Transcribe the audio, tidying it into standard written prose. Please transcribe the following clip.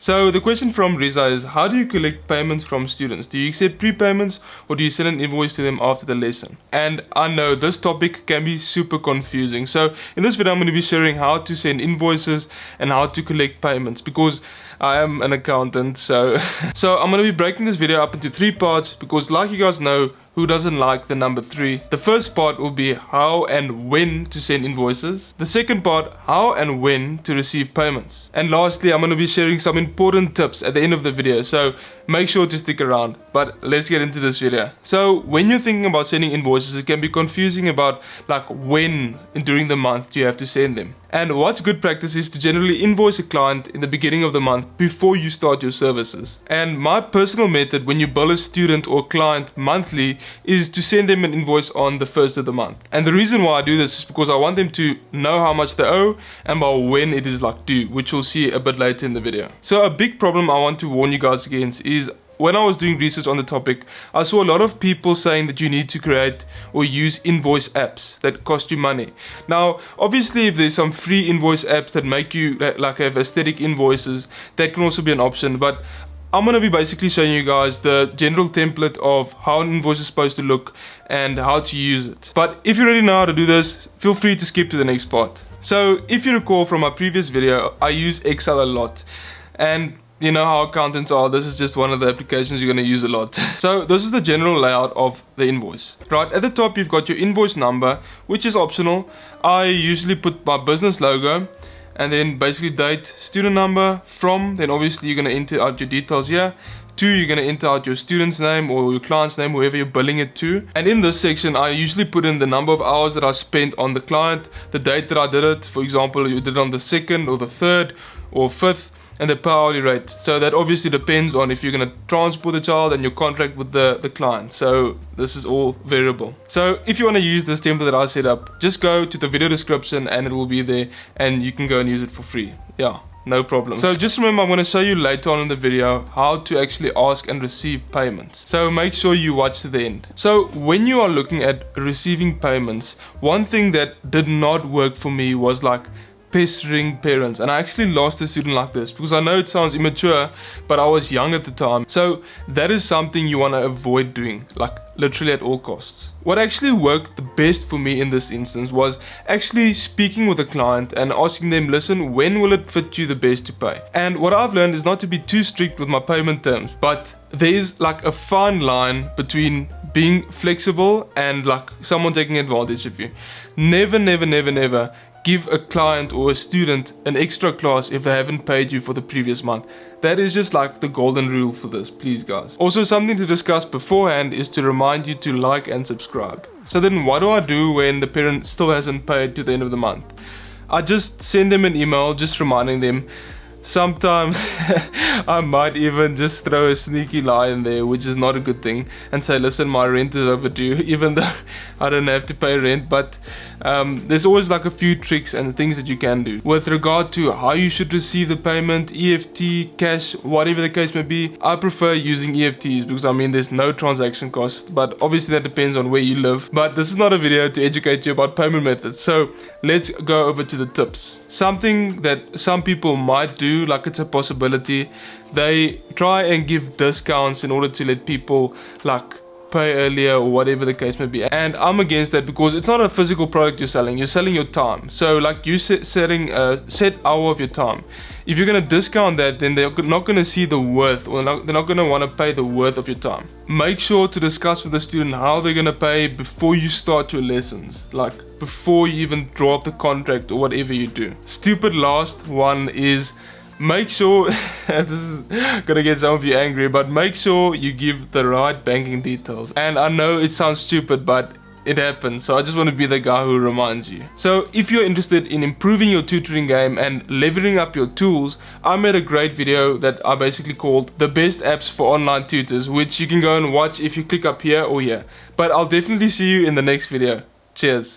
So the question from Riza is, how do you collect payments from students? Do you accept prepayments or do you send an invoice to them after the lesson? And I know this topic can be super confusing. So in this video I'm going to be sharing how to send invoices and how to collect payments, because I am an accountant. So I'm going to be breaking this video up into 3 parts, because like you guys know, who doesn't like the number 3? The first part will be how and when to send invoices. The second part, how and when to receive payments. And lastly, I'm going to be sharing some important tips at the end of the video, so make sure to stick around. But let's get into this video. So when you're thinking about sending invoices, it can be confusing about like when during the month you have to send them. And what's good practice is to generally invoice a client in the beginning of the month before you start your services. And my personal method when you bill a student or client monthly is to send them an invoice on the 1st of the month. And the reason why I do this is because I want them to know how much they owe and by when it is like due, which we'll see a bit later in the video. So a big problem I want to warn you guys against is, when I was doing research on the topic, I saw a lot of people saying that you need to create or use invoice apps that cost you money. Now, obviously, if there's some free invoice apps that make you like have aesthetic invoices, that can also be an option. But I'm going to be basically showing you guys the general template of how an invoice is supposed to look and how to use it. But if you already know how to do this, feel free to skip to the next part. So if you recall from my previous video, I use Excel a lot. And you know how accountants are, this is just one of the applications you're going to use a lot. So this is the general layout of the invoice. Right at the top you've got your invoice number, which is optional. I usually put my business logo and then basically date, student number, from, then obviously you're going to enter out your details here. 2, you're going to enter out your student's name or your client's name, whoever you're billing it to. And in this section, I usually put in the number of hours that I spent on the client, the date that I did it. For example, you did it on the 2nd or the 3rd or 5th, and the per hourly rate. So that obviously depends on if you're going to transport the child and your contract with the client. So this is all variable. So if you want to use this template that I set up, just go to the video description and it will be there and you can go and use it for free. Yeah, no problem. So just remember, I'm going to show you later on in the video how to actually ask and receive payments. So make sure you watch to the end. So when you are looking at receiving payments, one thing that did not work for me was like pestering parents. And I actually lost a student like this, because I know it sounds immature, but I was young at the time. So that is something you want to avoid doing, like literally at all costs. What actually worked the best for me in this instance was actually speaking with the client and asking them, listen, when will it fit you the best to pay? And what I've learned is not to be too strict with my payment terms, but there's like a fine line between being flexible and like someone taking advantage of you. Never give a client or a student an extra class if they haven't paid you for the previous month. That is just like the golden rule for this, please guys. Also, something to discuss beforehand is to remind you to like and subscribe. So then what do I do when the parent still hasn't paid to the end of the month? I just send them an email just reminding them. Sometimes I might even just throw a sneaky lie in there, which is not a good thing, and say, listen, my rent is overdue, even though I don't have to pay rent. But there's always like a few tricks and things that you can do with regard to how you should receive the payment, EFT, cash, whatever the case may be. I prefer using EFTs because I mean there's no transaction cost, but obviously that depends on where you live. But this is not a video to educate you about payment methods, so let's go over to the tips. Something that some people might do, like it's a possibility, they try and give discounts in order to let people like pay earlier or whatever the case may be. And I'm against that, because it's not a physical product you're selling your time. So like you setting a set hour of your time. If you're going to discount that, then they're not going to see the worth, or they're not going to want to pay the worth of your time. Make sure to discuss with the student how they're going to pay before you start your lessons, like before you even draw up the contract or whatever you do. Stupid last one is, make sure, this is gonna get some of you angry, but make sure you give the right banking details. And I know it sounds stupid, but it happens, so I just want to be the guy who reminds you. So if you're interested in improving your tutoring game and leveling up your tools, I made a great video that I basically called the best apps for online tutors, which you can go and watch if you click up here or here. But I'll definitely see you in the next video. Cheers.